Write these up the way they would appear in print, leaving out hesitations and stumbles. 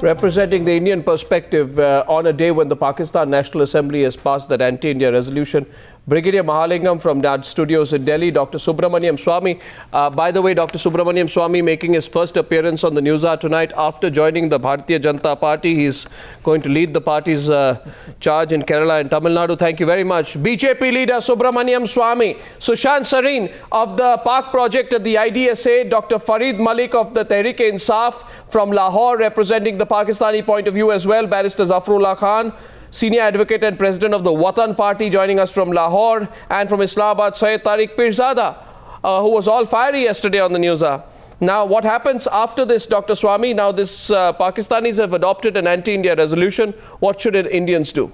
representing the Indian perspective on a day when the Pakistan National Assembly has passed that anti-India resolution. Brigadier Mahalingam from our studios in Delhi, Dr. Subramanian Swamy. By the way, Dr. Subramanian Swamy making his first appearance on the Newshour tonight after joining the Bharatiya Janata Party. He's going to lead the party's charge in Kerala and Tamil Nadu. Thank you very much. BJP leader Subramanian Swamy, Sushant Sareen of the Pak Project at the IDSA, Dr. Farid Malik of the Tehreek Insaaf from Lahore, representing the Pakistani point of view as well, Barrister Zafarullah Khan, Senior Advocate and President of the Watan Party, joining us from Lahore, and from Islamabad, Syed Tariq Pirzada, who was all fiery yesterday on the Newshour. Now, what happens after this, Dr. Swamy? Now, this Pakistanis have adopted an anti-India resolution. What should Indians do?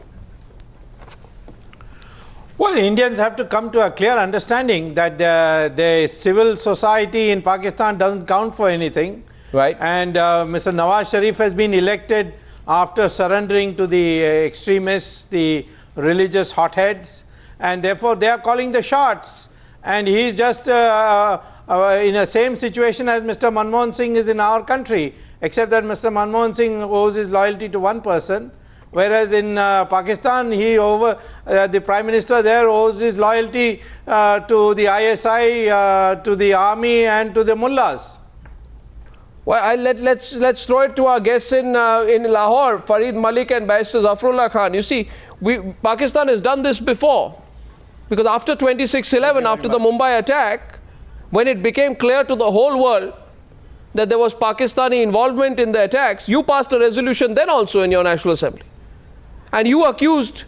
Well, Indians have to come to a clear understanding that the civil society in Pakistan doesn't count for anything. Right. And Mr. Nawaz Sharif has been elected after surrendering to the extremists, the religious hotheads, and therefore they are calling the shots. And he is just in the same situation as Mr. Manmohan Singh is in our country, except that Mr. Manmohan Singh owes his loyalty to one person, whereas in Pakistan, the Prime Minister there owes his loyalty to the ISI, to the army and to the mullahs. Well, let's throw it to our guests in Lahore, Farid Malik and Barrister Zafarullah Khan. You see, Pakistan has done this before, because after 26/11, after the Mumbai attack, when it became clear to the whole world that there was Pakistani involvement in the attacks, you passed a resolution then also in your National Assembly, and you accused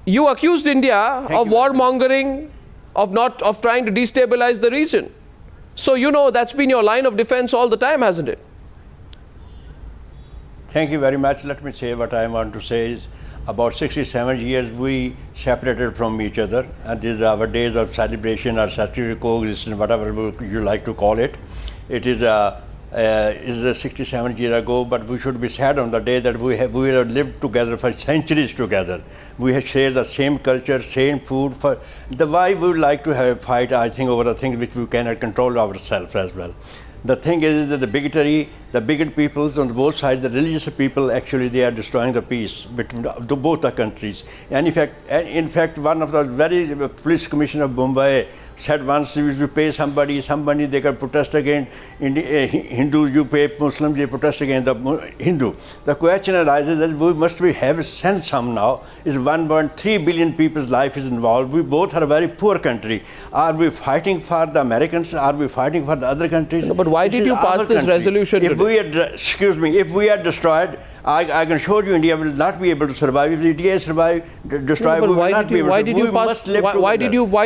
you accused India of warmongering, of trying to destabilize the region. So, you know, that's been your line of defense all the time, hasn't it? Thank you very much. Let me say what I want to say is about 67 years we separated from each other, and these are our days of celebration or statutory coexistence, whatever you like to call it. It is 67 years ago, but we should be sad on the day that we have lived together for centuries together. We have shared the same culture, same food. Why we would like to have a fight, I think, over the things which we cannot control ourselves as well. The thing is that the bigotry, the bigot peoples on both sides, the religious people, actually they are destroying the peace between both the countries. And in fact, one of the police commissioner of Mumbai said once, if you pay somebody they can protest against Hindus, you pay Muslims, they protest against the Hindu. The question arises that we must have sense somehow. Is 1.3 billion people's life is involved. We both are a very poor country. Are we fighting for the Americans? Are we fighting for the other countries? No, but why did you pass this resolution today? If we are destroyed, I can show you India will not be able to survive. If India is destroyed, we will not be able to. Why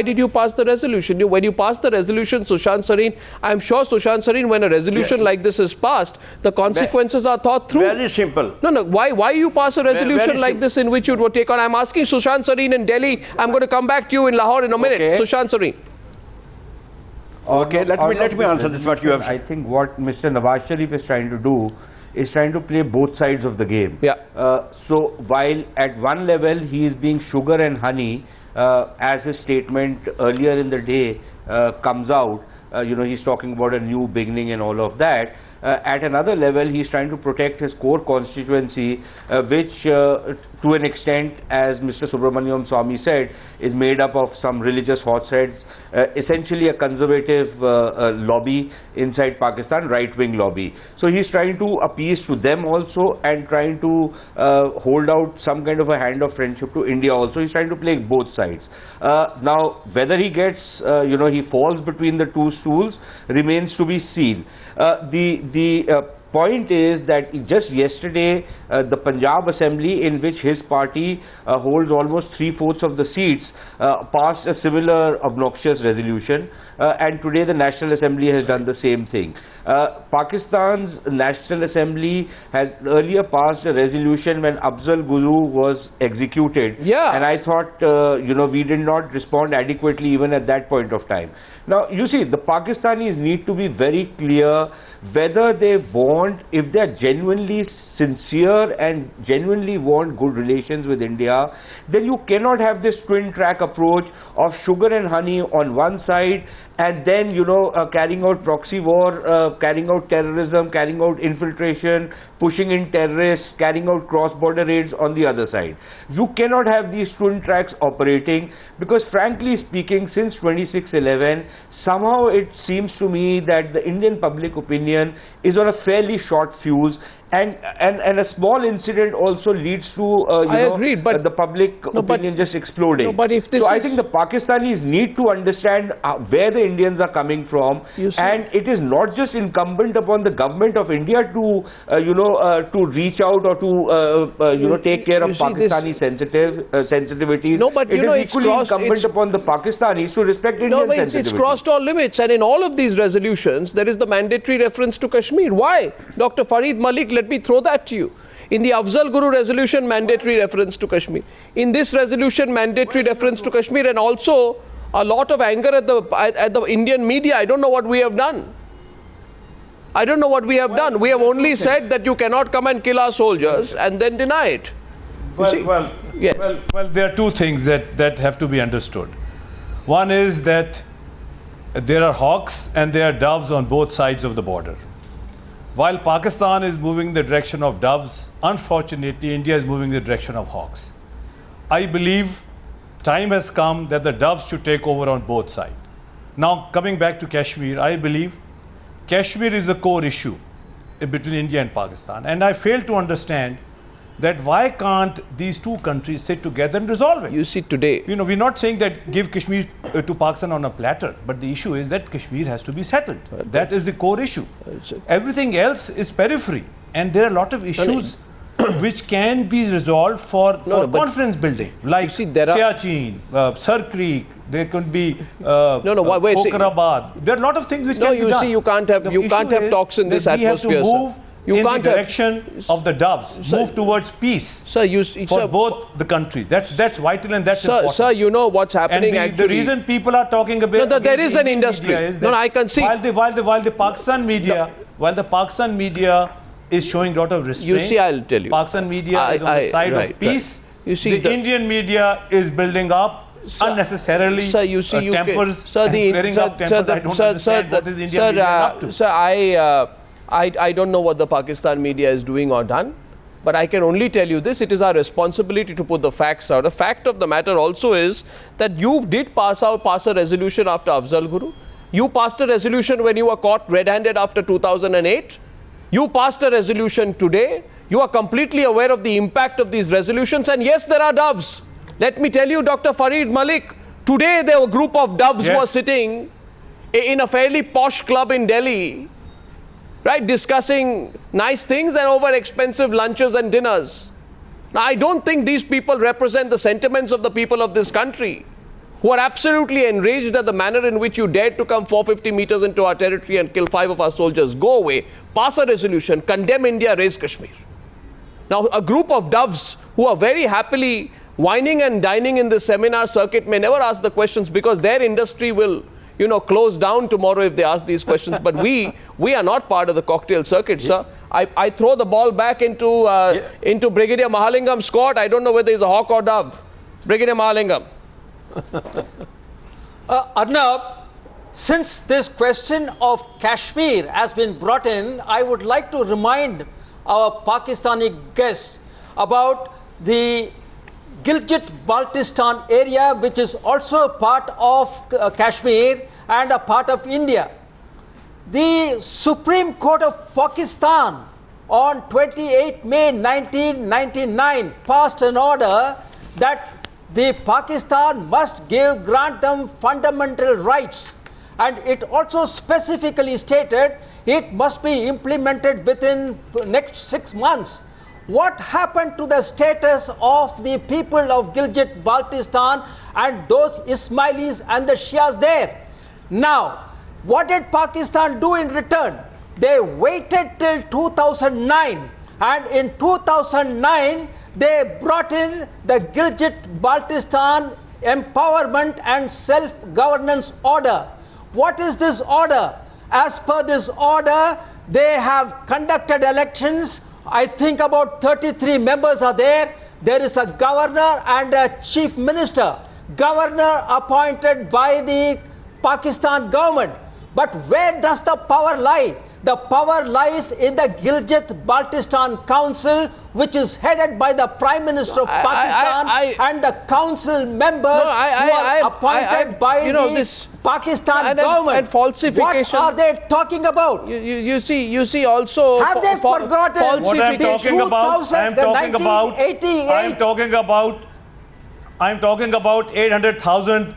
did you pass the resolution? When you passed the resolution, Sushant Sareen, I'm sure Sushant Sareen, when a resolution like this is passed, the consequences are thought through. Very simple. No. Why you pass a resolution like this in which you would take on? I'm asking Sushant Sareen in Delhi. I'm going to come back to you in Lahore in a minute. Okay. Sushant Sareen. Okay, let me answer this. What you have said. I think what Mr. Nawaz Sharif is trying to do is trying to play both sides of the game. Yeah. So while at one level he is being sugar and honey, as his statement earlier in the day comes out, he's talking about a new beginning and all of that. At another level, he's trying to protect his core constituency, which to an extent, as Mr. Subramanian Swamy said, is made up of some religious hotheads, essentially a conservative lobby inside Pakistan, right-wing lobby. So he's trying to appease to them also and trying to hold out some kind of a hand of friendship to India also. He's trying to play both sides. Now, whether he gets, he falls between the two stools remains to be seen. The point is that just yesterday, the Punjab Assembly, in which his party holds almost 3/4 of the seats, passed a similar obnoxious resolution, and today the National Assembly has done the same thing. Pakistan's National Assembly has earlier passed a resolution when Afzal Guru was executed, and I thought, we did not respond adequately even at that point of time. Now, you see, the Pakistanis need to be very clear whether they want, if they are genuinely sincere and genuinely want good relations with India, then you cannot have this twin track approach of sugar and honey on one side and then, you know, carrying out proxy war, carrying out terrorism, carrying out infiltration, pushing in terrorists, carrying out cross-border raids on the other side. You cannot have these twin tracks operating, because frankly speaking, since 26/11, somehow it seems to me that the Indian public opinion is on a fairly short fuse, and a small incident also leads to the public opinion just exploding. No, but if this I think the Pakistanis need to understand where the Indians are coming from, and it is not just incumbent upon the government of India to to reach out or to take care of Pakistani sensitivities. No, but it is it's equally incumbent upon the Pakistanis to respect Indian sensitivities. It's crossed all limits, and in all of these resolutions there is the mandatory reference to Kashmir. Why? Dr. Farid Malik, let me throw that to you. In the Afzal Guru resolution, mandatory reference to Kashmir. In this resolution, mandatory reference to Kashmir, and also a lot of anger at the Indian media. I don't know what we have done. I don't know what we have done. We have only said that you cannot come and kill our soldiers and then deny it. Well, there are two things that have to be understood. One is that there are hawks and there are doves on both sides of the border. While Pakistan is moving in the direction of doves, unfortunately, India is moving in the direction of hawks. I believe time has come that the doves should take over on both sides. Now, coming back to Kashmir, I believe Kashmir is a core issue between India and Pakistan. And I fail to understand that why can't these two countries sit together and resolve it? You see, today, we're not saying that give Kashmir to Pakistan on a platter, but the issue is that Kashmir has to be settled. That is the core issue. Everything else is periphery, and there are a lot of issues which can be resolved for conference building, like Siachen, Sir Creek. There could be Pokharabad. There are a lot of things which can be done. No, you can't have talks in this atmosphere. In the direction of the doves, move towards peace for both the countries. That's vital, and that's important. Sir, you know what's happening and the reason people are talking about there is an industry. I can see. While the Pakistan media is showing a lot of restraint. I'll tell you. Pakistan media is on the side of peace. The Indian media is building up unnecessarily. Tempers and flaring up tempers. I don't understand what is Indian media up to. Sir, I don't know what the Pakistan media is doing or done, but I can only tell you this: it is our responsibility to put the facts out. The fact of the matter also is that you did pass a resolution after Afzal Guru. You passed a resolution when you were caught red-handed after 2008. You passed a resolution today. You are completely aware of the impact of these resolutions, and yes, there are doves. Let me tell you, Dr. Farid Malik, today there were a group of doves were sitting in a fairly posh club in Delhi, right, discussing nice things and over expensive lunches and dinners. Now, I don't think these people represent the sentiments of the people of this country, who are absolutely enraged at the manner in which you dared to come 450 meters into our territory and kill 5 of our soldiers. Go away, pass a resolution, condemn India, raise Kashmir. Now, a group of doves who are very happily whining and dining in this seminar circuit may never ask the questions, because their industry will close down tomorrow if they ask these questions. But we are not part of the cocktail circuit, sir. I throw the ball back into Brigadier Mahalingam's court. I don't know whether he's a hawk or dove. Brigadier Mahalingam. Arnab, since this question of Kashmir has been brought in, I would like to remind our Pakistani guests about the Gilgit-Baltistan area, which is also a part of Kashmir and a part of India. The Supreme Court of Pakistan on 28 May 1999 passed an order that the Pakistan must grant them fundamental rights, and it also specifically stated it must be implemented within the next 6 months. What happened to the status of the people of Gilgit-Baltistan and those Ismailis and the Shias there? Now, what did Pakistan do in return? They waited till 2009, and in 2009 they brought in the Gilgit-Baltistan Empowerment and Self-Governance Order. What is this order? As per this order, they have conducted elections. I think about 33 members are there. There is a governor and a chief minister. Governor appointed by the Pakistan government. But where does the power lie? The power lies in the Gilgit-Baltistan Council, which is headed by the Prime Minister of Pakistan and the council members who are appointed by the Pakistan government. And falsification. What are they talking about? You see also. Have they forgotten what I'm talking about? I'm talking about 800,000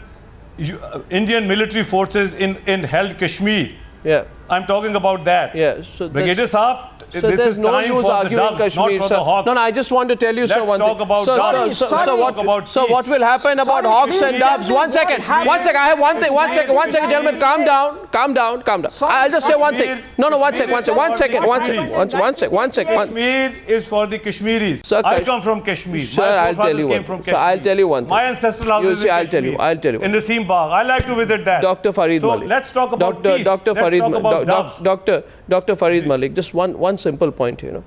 Indian military forces in held Kashmir. Yeah. I'm talking about that. Yeah. So Brigadier Saab, this is no time use for the doves, Kashmir, not for the hawks. No, I just want to tell you, Let's talk about doves. So what will happen about hawks and doves? One second. I have one thing. One second, gentlemen. Calm down. I'll just say one thing. No, one second. Kashmir is for the Kashmiris. Sir, I come from Kashmir. Sir, My forefathers came from Kashmir. I'll tell you one thing. My ancestral house is in Kashmir. I'll tell you. In Naseem Bagh. I like to visit that. Dr. Farid Malik. So let's talk about peace. Let's talk about doves. Dr. Farid Malik, just one simple point here.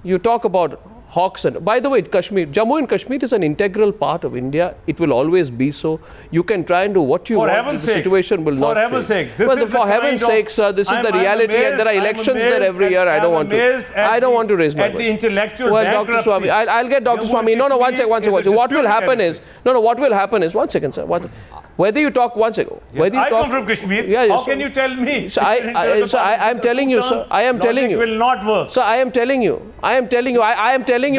You talk about hawks and, by the way, Kashmir, Jammu and Kashmir is an integral part of India. It will always be so. You can try and do what you want. The situation will not change. For heaven's sake. For heaven's sake, sir, this is the reality, and there are elections there every year. I don't want to raise my voice. The intellectual Dr. Swamy, I'll get Dr. Swamy. No, one second. What will happen is, one second, sir. Whether you talk, one second. I come from Kashmir. How can you tell me? So I am telling you, sir. I am telling you. It will not work. So I am telling you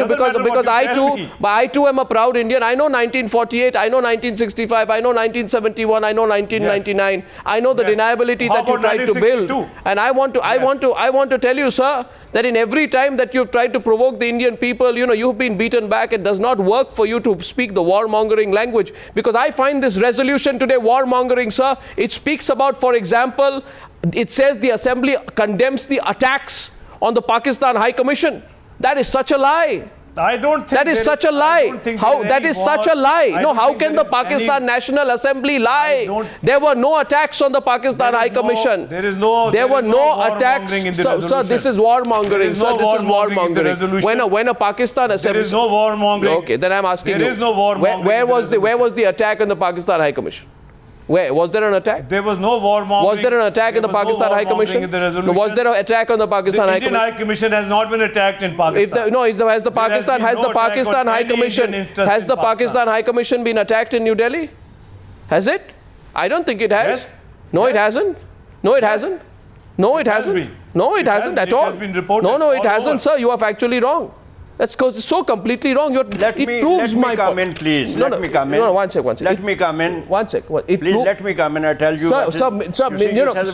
because I too am a proud Indian. I know 1948, I know 1965, I know 1971, I know 1999. Yes. I know the deniability that you tried to build. And I want to tell you, sir, that in every time that you've tried to provoke the Indian people, you've been beaten back. It does not work for you to speak the warmongering language, because I find this resolution today warmongering, sir. It speaks about, for example, it says the Assembly condemns the attacks on the Pakistan High Commission. That is such a lie. I don't think that is such a lie. That is such a lie. No, how can the Pakistan National Assembly lie? There were no attacks on the Pakistan High Commission. There were no attacks. Sir, this is warmongering. Sir, this is warmongering. When a Pakistan Assembly. There is no warmongering. Okay, then I'm asking you. There is no warmongering. Where was the attack on the Pakistan High Commission? Where? Was there an attack? There was no warmongering. Was there an attack in the Pakistan High Commission? Was there an attack on the Pakistan High Commission? The Indian High Commission has not been attacked in Pakistan. Has the Pakistan High Commission been attacked in New Delhi? Has it? I don't think it has. Yes. No, it hasn't. No, it hasn't. No, it hasn't. No, it hasn't at all. It has been reported. No, it hasn't, sir. You are factually wrong. That's so completely wrong. Let me come in, please. Let me come in. No, one sec. Let me come in. One sec. Please let me come in. I tell you. Sir,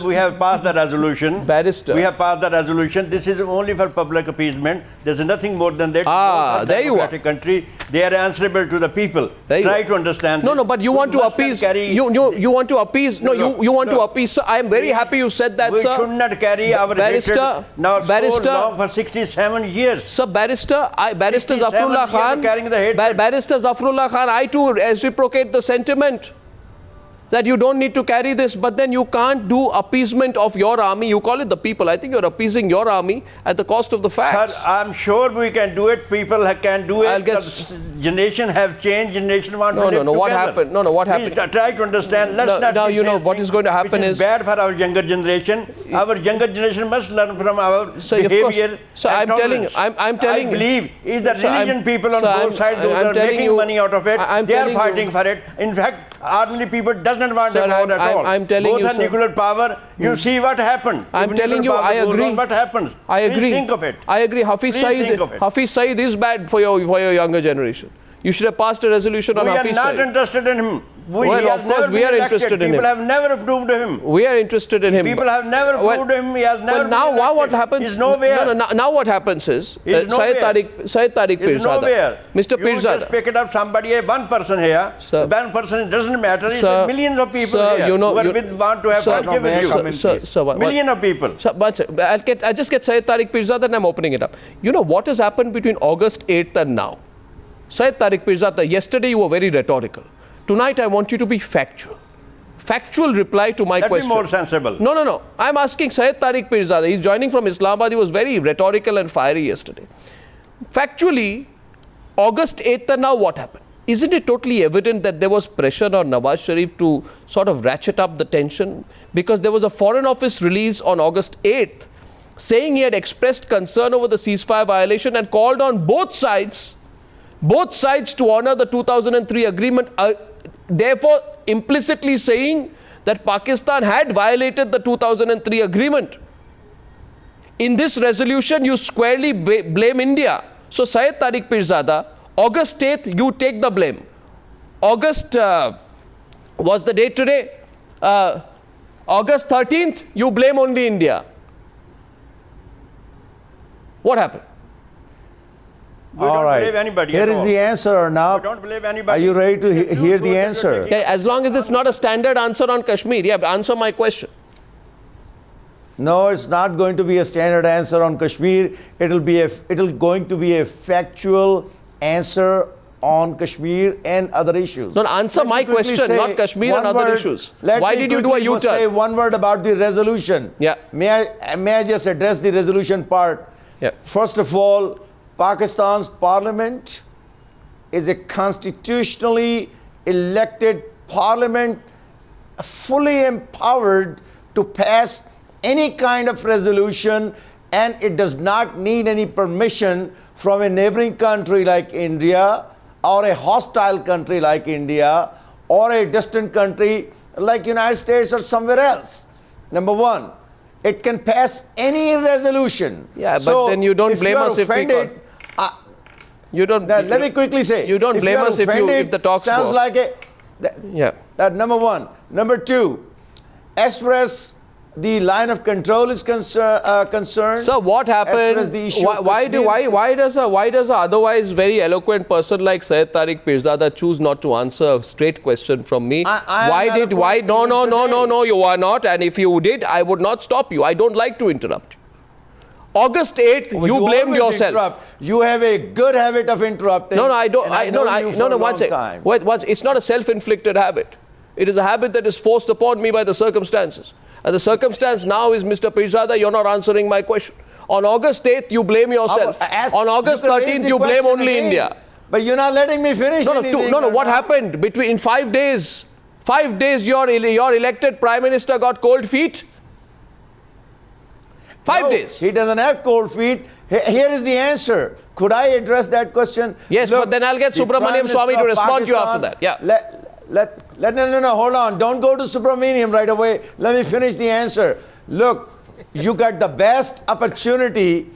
we have passed the resolution. Barrister. We have passed the resolution. This is only for public appeasement. There's nothing more than that. There you are. Country, they are answerable to the people. Try to understand. No, but you want to appease. You want to appease. No, you want to appease. Sir, I am very happy you said that, sir. We should not carry our hatred now so long for 67 years. Sir, Barrister Zafarullah Khan, I too reciprocate the sentiment that you don't need to carry this, but then you can't do appeasement of your army. You call it the people. I think you're appeasing your army at the cost of the facts. Sir, I'm sure we can do it. People can do it. The generation have changed. Generation want to live together. What happened? What happened? Please try to understand. Let's not. Now you know what is going to happen is bad for our younger generation. Our younger generation must learn from our behavior. So I'm telling you. I believe is the religion people on both sides. Those are making money out of it. They are fighting for it. In fact, ordinary people does not want a war at all. Both are nuclear power. You see what happened. I'm telling you, I agree. What happens? I agree. Please think of it. I agree. Hafiz Syed is bad for your younger generation. You should have passed a resolution on Hafiz Syed. We are not interested in him. Of course, we are interested in him. People have never approved of him. We are interested in him. People have never approved of him. He has never. Now what happens? He's nowhere. Now what happens is Syed Tariq Pirzada. Mr. Pirzada. You just pick it up somebody, one person here. One person, it doesn't matter. It's millions of people here who want to have friendship with you. Millions of people. I'll just get Syed Tariq Pirzada and I'm opening it up. You know what has happened between August 8th and now? Syed Tariq Pirzada, yesterday you were very rhetorical. Tonight I want you to be factual. Factual reply to my question. Be more sensible. No. I'm asking Syed Tariq Pirzada. He's joining from Islamabad. He was very rhetorical and fiery yesterday. Factually, August 8th and now what happened? isn't it totally evident that there was pressure on Nawaz Sharif to sort of ratchet up the tension? Because there was a Foreign Office release on August 8th saying he had expressed concern over the ceasefire violation and called on both sides to honor the 2003 agreement, therefore implicitly saying that Pakistan had violated the 2003 agreement. In this resolution, you squarely blame India. So, Syed Tariq Pirzada, August 8th, you take the blame. August was the date today. August 13th, you blame only India. What happened? We don't believe anybody. Here is the answer, Arnab. We don't believe anybody. Are you ready to hear the answer? Okay, as long as it's not a standard answer on Kashmir. Yeah, but answer my question. No, it's not going to be a standard answer on Kashmir. It'll going to be a factual answer on Kashmir and other issues. No, answer my question, not Kashmir and other issues. Why did you do a U-turn? Say one word about the resolution. Yeah. May I just address the resolution part? Yeah. First of all, Pakistan's parliament is a constitutionally elected parliament, fully empowered to pass any kind of resolution, and it does not need any permission from a neighboring country like India, or a hostile country like India, or a distant country like United States or somewhere else. Number one, it can pass any resolution. Yeah, but then you don't blame us if we you don't. Let me quickly say. You don't blame us if the talks sounds go. like a. Yeah. That number one. Number two, as far as the line of control is concerned. So what happened? Why does a otherwise very eloquent person like Syed Tariq Pirzada choose not to answer a straight question from me? No, you are not. And if you did, I would not stop you. I don't like to interrupt. August 8th, you blamed yourself. Interrupt. You have a good habit of interrupting. No, I don't. One second. Wait, it's not a self-inflicted habit. It is a habit that is forced upon me by the circumstances. And the circumstance now is, Mr. Pirzada, you're not answering my question. On August 8th, you blame yourself. On August 13th, you blame only India. But you're not letting me finish. No. What happened? In 5 days, your elected Prime Minister got cold feet? 5 days. He doesn't have cold feet. Here is the answer. Could I address that question? Yes, look, but then I'll get Subramanian Swamy to respond to you after that. Yeah. No, hold on. Don't go to Subramanian right away. Let me finish the answer. Look, you got the best opportunity.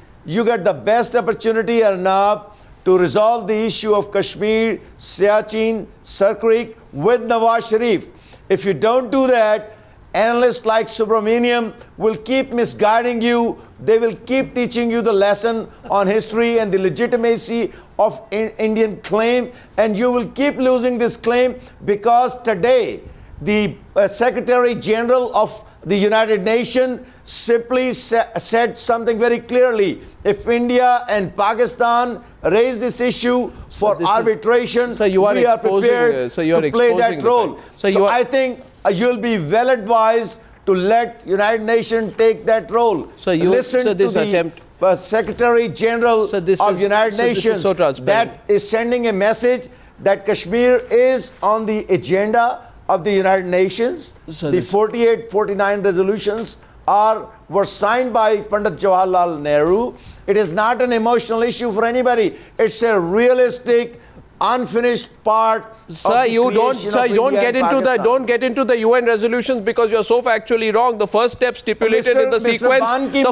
Arnab, to resolve the issue of Kashmir, Siachen, Tehreek with Nawaz Sharif. If you don't do that, analysts like Subramanian will keep misguiding you. They will keep teaching you the lesson on history and the legitimacy of Indian claim, and you will keep losing this claim because today the Secretary General of the United Nations simply said something very clearly. If India and Pakistan raise this issue for arbitration, we are prepared to play that role. So I think you'll be well advised to let United Nations take that role. Listen to the Secretary General of United Nations that is sending a message that Kashmir is on the agenda of the United Nations. The 48-49 resolutions were signed by Pandit Jawaharlal Nehru. It is not an emotional issue for anybody. It's a realistic, unfinished part. Sir, don't get into the UN resolutions because you're so factually wrong. The first step stipulated in the sequence. The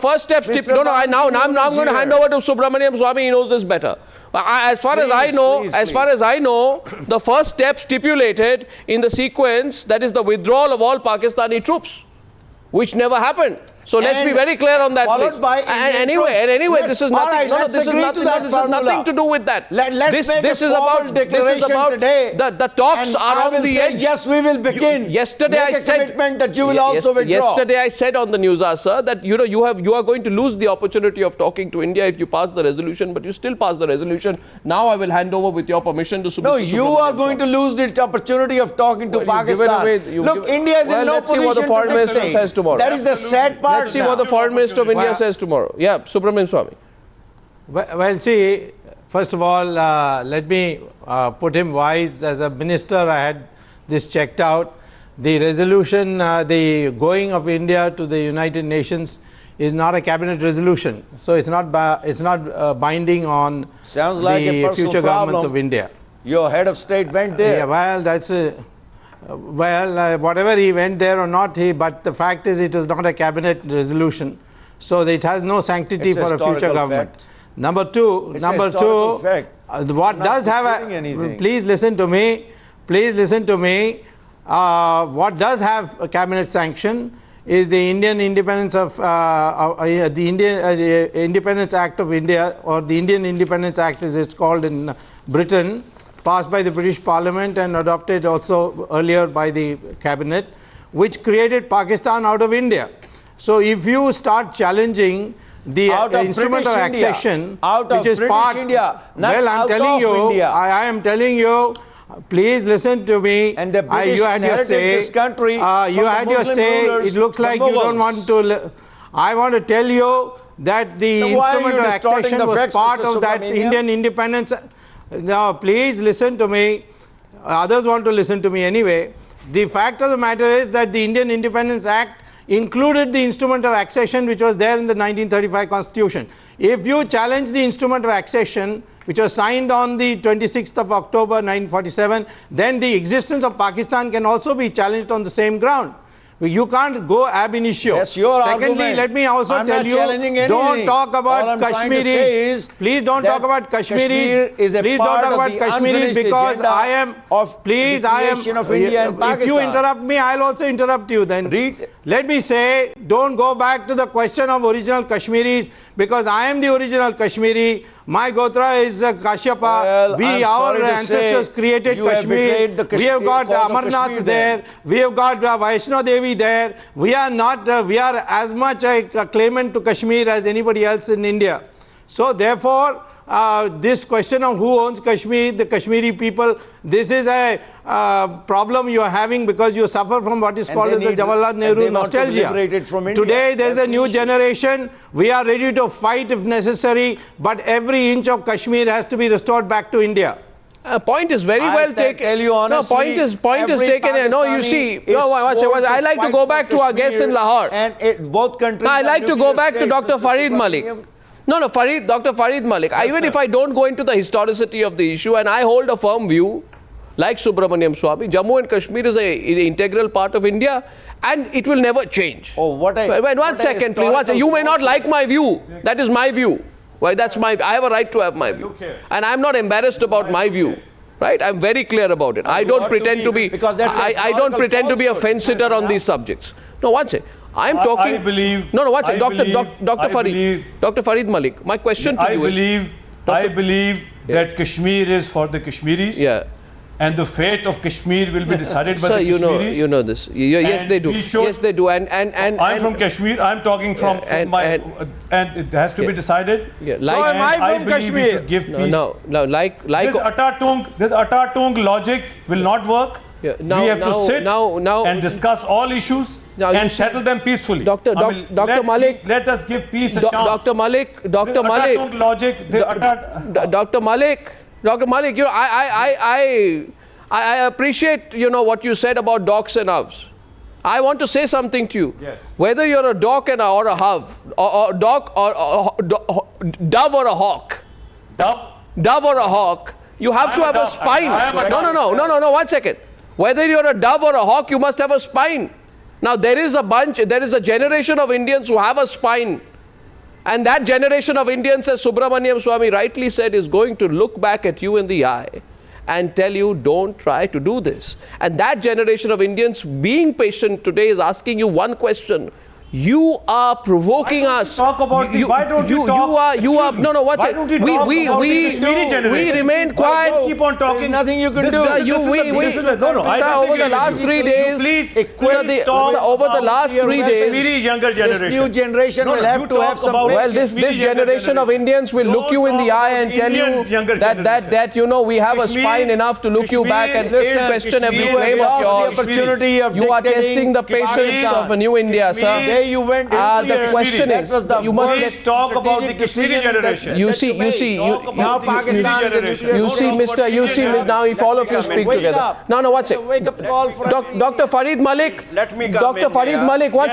first step stipulated. Now I'm going to hand over to Subramanian Swamy. He knows this better. As far as I know, the first step stipulated in the sequence, that is the withdrawal of all Pakistani troops, which never happened. So let's be very clear on that. Anyway, this is nothing. This is nothing to do with that. This is about the talks are on the edge. Yes, we will begin. Yesterday I said commitment that you will also withdraw. Yesterday I said on the Newshour, sir, that you are going to lose the opportunity of talking to India if you pass the resolution, but you still pass the resolution. Now I will hand over with your permission to Subramanian. No, you are going to lose the opportunity of talking to Pakistan. Look, India is in no position to Foreign Minister says tomorrow. That is the sad part. Let's see what the Foreign Minister of India says tomorrow. Yeah, Subramanian Swamy. Well, see, First of all, let me put him wise. As a minister, I had this checked out. The resolution, the going of India to the United Nations is not a cabinet resolution. So it's not binding on Sounds like a the personal future governments problem. of India. Your head of state went there. Yeah, well, that's whatever he went there or not, but the fact is it is not a cabinet resolution. So it has no sanctity It's a for a future historical government. fact. Number two, It's a historical fact. what not does have disputing a, anything. please listen to me, what does have a cabinet sanction is the Indian Independence of the Independence Act of India, or the Indian Independence Act as it's called in Britain, passed by the British Parliament and adopted also earlier by the cabinet, which created Pakistan out of India. So if you start challenging the instrument of accession, which is part, well, I'm telling you, I am telling you, please listen to me. And the British you had your inherited say. this country You from had the your Muslim say. rulers, It looks the like you don't Mughals. want to. I want to tell you that the Now, why are instrument you of distorting accession the was facts, part Mr. of that Subramanian? Indian independence. Now, please listen to me. Others want to listen to me anyway. The fact of the matter is that the Indian Independence Act included the instrument of accession which was there in the 1935 Constitution. If you challenge the instrument of accession which was signed on the 26th of October 1947, then the existence of Pakistan can also be challenged on the same ground. You can't go ab initio. That's your Secondly, argument. let me also I'm tell not you, challenging don't anything. talk about All I'm trying to Kashmiris. say is Please don't that talk about Kashmir Kashmiris. is a Please don't part talk of about the Kashmiris unfinished because agenda I am. of Please, the I am. creation of India and If Pakistan. you interrupt me, I'll also interrupt you. Then let me say, don't go back to the question of original Kashmiris because I am the original Kashmiri. My Gotra is Kashyapa. Well, I'm our sorry to ancestors say created you have Kashmir. betrayed the We have got cause of Amarnath Kashmir there. then. We have got Vaishno Devi there. We are not. We are as much a claimant to Kashmir as anybody else in India. So therefore, this question of who owns Kashmir, the Kashmiri people, this is a problem you are having because you suffer from what is called as the Jawaharlal Nehru nostalgia. Today there is a new generation. We are ready to fight if necessary, but every inch of Kashmir has to be restored back to India. Point is very well taken. Tell you honestly, point is taken. No, you see, I like to go back to our guests in Lahore. And both countries. I like to go back to Dr. Farid Malik. No, Dr. Farid Malik. Even if I don't go into the historicity of the issue, and I hold a firm view, like Subramanian Swamy, Jammu and Kashmir is an integral part of India, and it will never change. Oh, one second, please. You may not like my view. That is my view. Right? That's my. I have a right to have my view, and I'm not embarrassed about my view. Right? I'm very clear about it. I don't pretend to be. I don't pretend to be a fence sitter on these subjects. No, one second. I'm talking. I believe. No, one second. Dr. Farid Malik. My question to you is. I believe that Kashmir is for the Kashmiris. Yeah. And the fate of Kashmir will be decided by the Kashmiris. You know this. Yes, they do. Yes, they do. And I'm from Kashmir. I'm talking from my, and it has to be decided. Yeah, so am I from Kashmir? Should give peace. No, like this Atatung logic will not work. Yeah, we have to sit and discuss all issues and settle them peacefully. Dr. Malik, let us give peace a chance. Dr. Malik, Atatung logic. Dr. Malik, you know, I appreciate, you know, what you said about dogs and doves. I want to say something to you. Yes. Whether you're a dog or a dove, or dog or dove or a hawk. Dove or a hawk, you have to have a spine. No, 1 second. Whether you're a dove or a hawk, you must have a spine. Now there is a generation of Indians who have a spine. And that generation of Indians, as Subramanian Swamy rightly said, is going to look back at you in the eye and tell you, don't try to do this. And that generation of Indians, being patient today, is asking you one question. You are provoking us. Talk about why don't you talk? We remain quiet. Keep on talking. There's nothing you can do. Over the last 3 days, over the last 3 days, younger generation. This new generation will have to have some. Well, this generation of Indians will look you in the eye and tell you that you know, we have a spine enough to look you back and question every claim of yours. You are testing the patience of a new India, sir. way you went earlier, the question that is, was the you must worst Please talk about the strategic Kashmiri decision generation. You that see, made. Talk about Now the Pakistan Kashmiri is a generation. nuclear you Don't see, talk about Mr. You see, India. now if all of you Let me speak wake together. up. No, one sec. It's a wake-up call for Dr. Farid Malik. Let me come Dr. in Farid here. Malik, one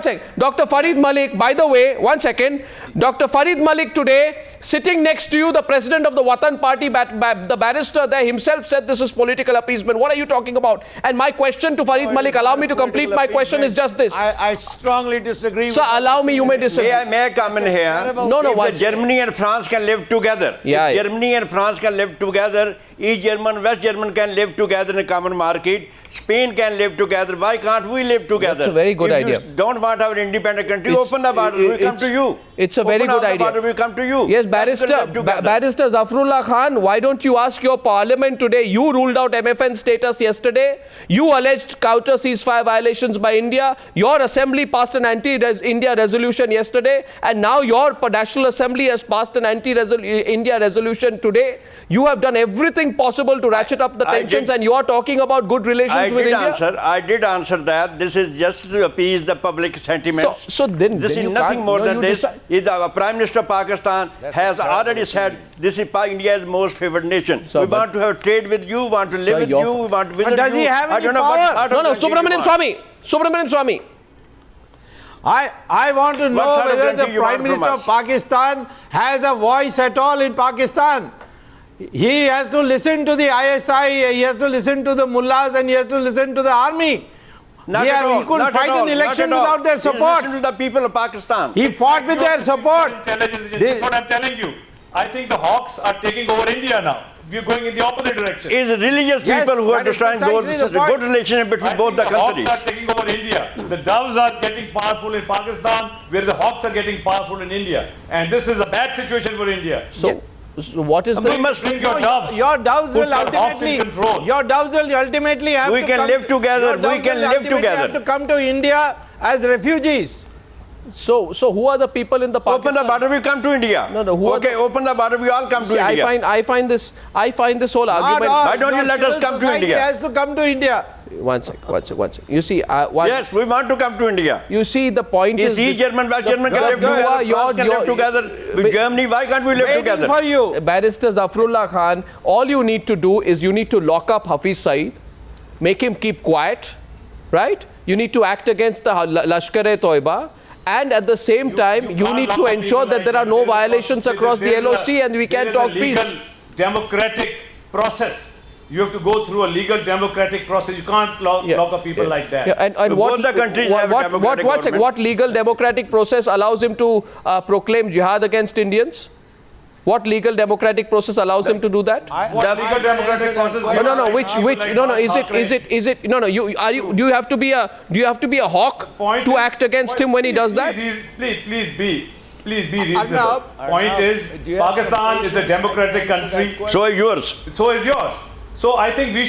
sec. Dr. Farid Malik, by the way, 1 second. Dr. Farid Malik today, sitting next to you, the president of the Watan party, the barrister there himself said this is political appeasement. What are you talking about? And my question to Farid Malik, allow me to complete my question, is just this. I strongly disagree. Sir, allow me, you may disagree. May I come in here? No, If Germany and France can live together, Yeah, if yeah. Germany and France can live together, East German, West German can live together in a common market, Spain can live together, why can't we live together? That's a very good idea. If you don't want our independent country, open the border, we come to you. It's a very Open good the idea. border, we come to you. Yes, Let's live together. Barrister Zafarullah Khan, why don't you ask your parliament today? You ruled out MFN status yesterday. You alleged counter ceasefire violations by India. Your assembly passed an anti-India resolution yesterday, and now your National Assembly has passed an anti-India resolution today. You have done everything possible to ratchet up the tensions, and you are talking about good relations with India. I did answer that. This is just to appease the public sentiments. So then this is you nothing can't- more no, than you this. decide. The Prime Minister of Pakistan has already said this is India's most favored nation. Sir, we want to have trade with you, want to live Sir, with your- you, we want to visit you. does he have I any don't know power? what sort of No, country you Subramanian want. Swamy. I want to know sort of whether country the you Prime want from Minister of us? Pakistan has a voice at all in Pakistan. He has to listen to the ISI, he has to listen to the mullahs, and he has to listen to the army. Not Yeah, at all. he couldn't not fight at all, an election not at all. without their support. Listen to the people of Pakistan. He fought with their support. Intelligence, This- that's what I'm telling you. I think the hawks are taking over India now. We're going in the opposite direction. It's religious Yes, people who are that is destroying precisely the point. good relationship I between both think the countries. hawks are taking over India. The doves are getting powerful in Pakistan, where the hawks are getting powerful in India. And this is a bad situation for India. So what is We the... must Bring your doves. Your doves Put will your hawks in ultimately, control. your doves will ultimately have We to can come, live together, your we doves can will live ultimately together. have to come to India as refugees. So who are the people in the Pakistan? Open the border, we come to India. No, who are okay, the- open the border, we all come to See, India. I find this whole Not argument... all. Why don't you Your let us civil come to society India? has to come to India. One sec. You see, Yes, we want to come to India. you see, the point Is is... East German, West German can the- live you together, are- France can live together with Germany, why can't we live Waiting together? for you. Barrister Zafarullah Khan, all you need to do is you need to lock up Hafiz Syed, make him keep quiet, right? You need to act against the Lashkar-e-Toiba, and at the same time, you need to ensure that there are no violations across the LOC and we can talk peace. There is a legal democratic process. You have to go through a legal democratic process. You can't lock up people like that. Yeah, and Both the countries have a democratic government. what legal democratic process allows him to proclaim jihad against Indians? What legal democratic process allows him to do that? What legal democratic process? Do you have to be a hawk to act against him when he does that? Please be reasonable. Point is, Pakistan is a democratic country. So is yours. So is yours. So I think we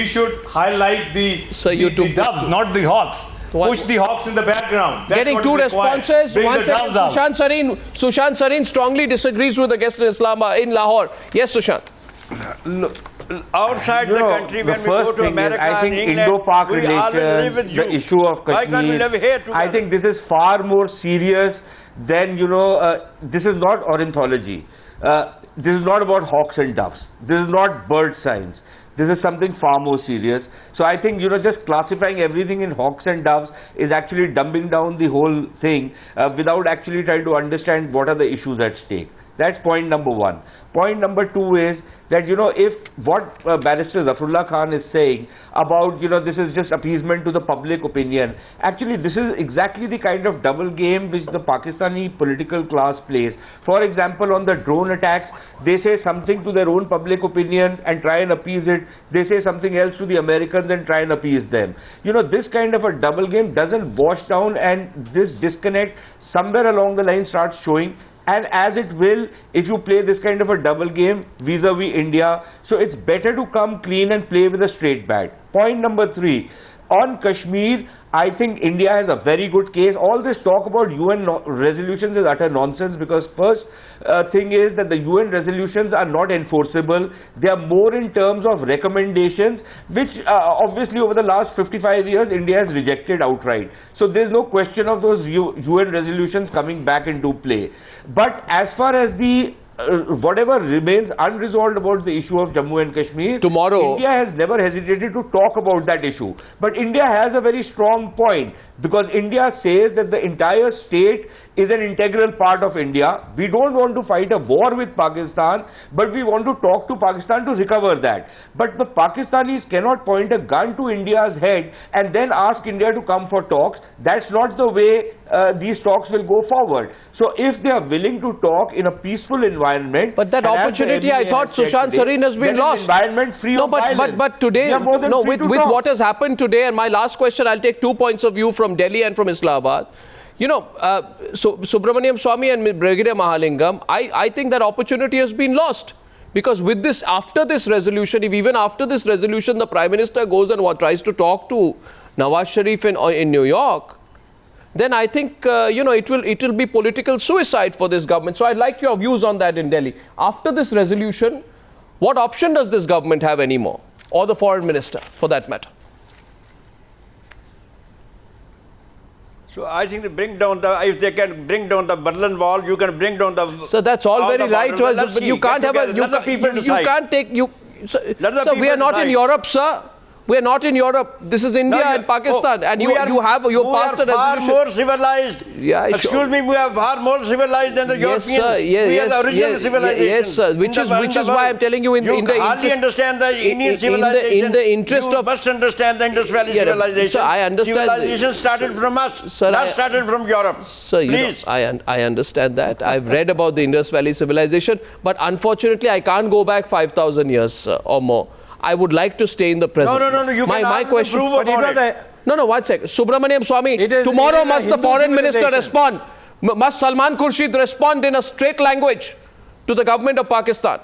should highlight the doves, not the hawks. Push the hawks in the background. That's Getting what two is required. responses. Bring One the second, doves out. Sushant Sareen strongly disagrees with the guest in Islamabad, in Lahore. Yes, Sushant. Outside the country, when we go to America I and think England, Indo-pak we always live with relations, you. the issue of Kashmir, Why can't we live here together? I think this is far more serious than, this is not ornithology. This is not about hawks and doves. This is not bird science. This is something far more serious. So I think, just classifying everything in hawks and doves is actually dumbing down the whole thing without actually trying to understand what are the issues at stake. That's point number one. Point number two is that, if what Barrister Zafarullah Khan is saying about, this is just appeasement to the public opinion, actually this is exactly the kind of double game which the Pakistani political class plays. For example, on the drone attacks, they say something to their own public opinion and try and appease it. They say something else to the Americans and try and appease them. This kind of a double game doesn't wash down, and this disconnect somewhere along the line starts showing. And as it will, if you play this kind of a double game vis-a-vis India, so it's better to come clean and play with a straight bat. Point number three, On Kashmir, I think India has a very good case. All this talk about UN resolutions is utter nonsense, because first thing is that the UN resolutions are not enforceable. They are more in terms of recommendations, which obviously over the last 55 years India has rejected outright. So there is no question of those UN resolutions coming back into play. But as far as the whatever remains unresolved about the issue of Jammu and Kashmir, tomorrow, India has never hesitated to talk about that issue. But India has a very strong point, because India says that the entire state is an integral part of India. We don't want to fight a war with Pakistan, but we want to talk to Pakistan to recover that. But the Pakistanis cannot point a gun to India's head and then ask India to come for talks. That's not the way these talks will go forward. So if they are willing to talk in a peaceful environment, but that opportunity, I thought, Sushant Sareen, has been lost. Environment free of violence. But today, no, with what has happened today, and my last question, I'll take 2 points of view from Delhi and from Islamabad. You know, so Subramanian Swamy and Brigadier Mahalingam, I think that opportunity has been lost. Because with this, after this resolution, if even after this resolution, the Prime Minister goes and tries to talk to Nawaz Sharif in New York, then I think, you know, it will be political suicide for this government. So I'd like your views on that in Delhi. After this resolution, what option does this government have anymore? Or the Foreign Minister, for that matter? So I think they bring down the, if they can bring down the Berlin Wall, you can bring down the... So that's all very right, but you can't have a... Let the people decide. You can't take... Sir, we are not in Europe, sir. We are not in Europe. This is India and Pakistan, and you passed a resolution. We are far more civilized. Yeah, excuse me, we are far more civilized than the Europeans. Sir, We are the original civilization. Yes, sir. Which is why I'm telling you, you hardly understand the Indian civilization. In the interest of... You must understand the Indus Valley civilization. Sir, I understand. Civilization started from us, not started from Europe. Sir, please. I understand that. I've read about the Indus Valley civilization, but unfortunately, I can't go back 5,000 years or more. I would like to stay in the present. No. You my question. Prove about it. No, 1 second. Subramanian Swamy, tomorrow must the Foreign Minister respond. Must Salman Khurshid respond in a straight language to the government of Pakistan?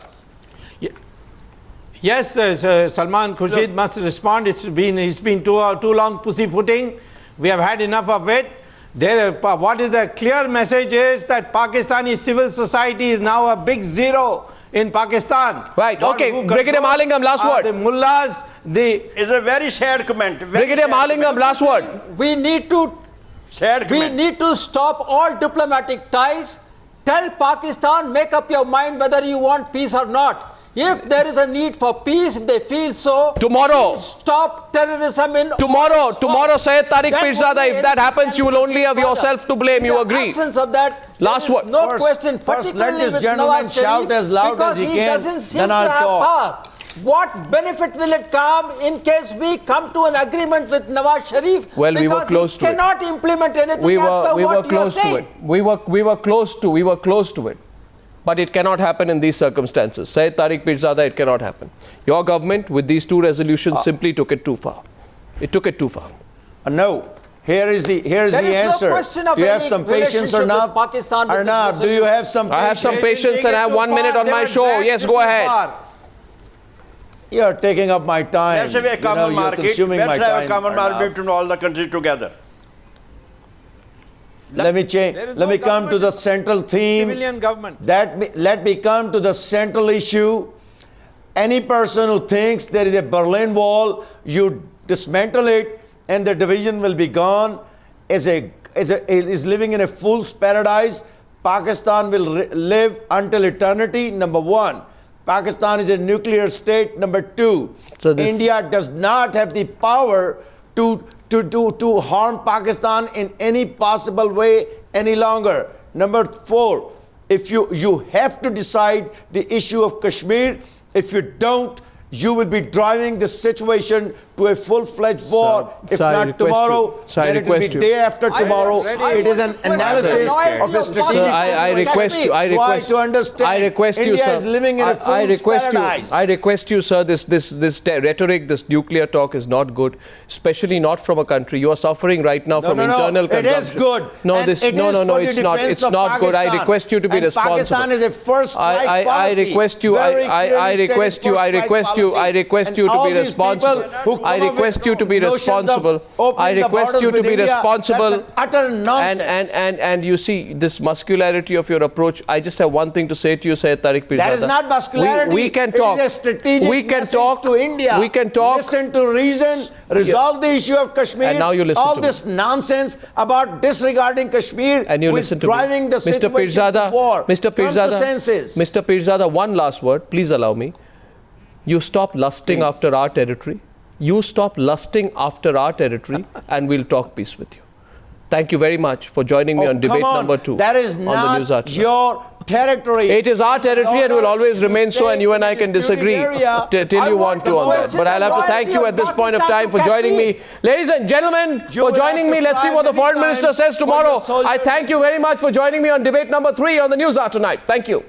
Yes, Salman Khurshid must respond. It's been too long pussyfooting. We have had enough of it. What is the clear message is that Pakistani civil society is now a big zero in Pakistan. Right, okay. Brigadier Mahalingam, last word. The mullahs, It's a very sad comment. Brigadier Mahalingam, last word. We need to stop all diplomatic ties. Tell Pakistan, make up your mind whether you want peace or not. If there is a need for peace, if they feel so, tomorrow, stop terrorism in... Tomorrow, Syed Tariq Pirzada, if that happens, you will only have yourself to blame. You agree? In the absence of that, last word. No question. First, let this gentleman shout as loud as he can, then I'll talk. What benefit will it come in case we come to an agreement with Nawaz Sharif? Well, we were close to it. Cannot implement anything we were close to it. We were close to it. But it cannot happen in these circumstances. Syed Tariq Pirzada, it cannot happen. Your government, with these two resolutions, simply took it too far. It took it too far. No. Here is the answer. Do you have some patience, Arnab? Arnab, do you have some patience? I have some patience and I have 1 minute on my show. Yes, go ahead. You're taking up my time. Let's have a common market. Let's have a common market between all the countries together. Let me come to the central theme. Civilian government. Let me come to the central issue. Any person who thinks there is a Berlin Wall, you dismantle it and the division will be gone, is living in a fool's paradise. Pakistan will live until eternity, number one. Pakistan is a nuclear state, number two. So India does not have the power to harm Pakistan in any possible way any longer. Number four, if you have to decide the issue of Kashmir. If you don't, you will be driving the situation to a full-fledged war. If not tomorrow, then it will be day after tomorrow. It is an analysis of a strategic situation. Try to understand. India is living in a fool's paradise. I request you, sir, this rhetoric, this nuclear talk is not good, especially not from a country. You are suffering right now from internal consumption. It is good. No, it's not. It's not good. I request you to be responsible. Pakistan is a first strike policy. I request you, you. I request you to be responsible. I request you to be responsible. I request you to be responsible. Utter nonsense. And you see this muscularity of your approach. I just have one thing to say to you, Syed Tariq Pirzada. That is not muscularity. We can talk. It is a strategic we can message talk to India. We can talk. Listen to reason. Resolve the issue of Kashmir. And now you listen all to this nonsense about disregarding Kashmir. And you listen to driving the Mr. situation Pirzada, to war. Mr. Pirzada, Mr. Pirzada, one last word. Please allow me. You stop lusting after our territory. You stop lusting after our territory, and we'll talk peace with you. Thank you very much for joining me on debate number 2. That is on not the Newshour Debate. your territory. It is our territory and will always remain so, and you and I can disagree till you want to on that. But I'll have to thank you at this point of time for joining me. Ladies and gentlemen, for joining me. Let's see what the Foreign Minister says tomorrow. I thank you very much for joining me on debate number 3 on the Newshour tonight. Thank you.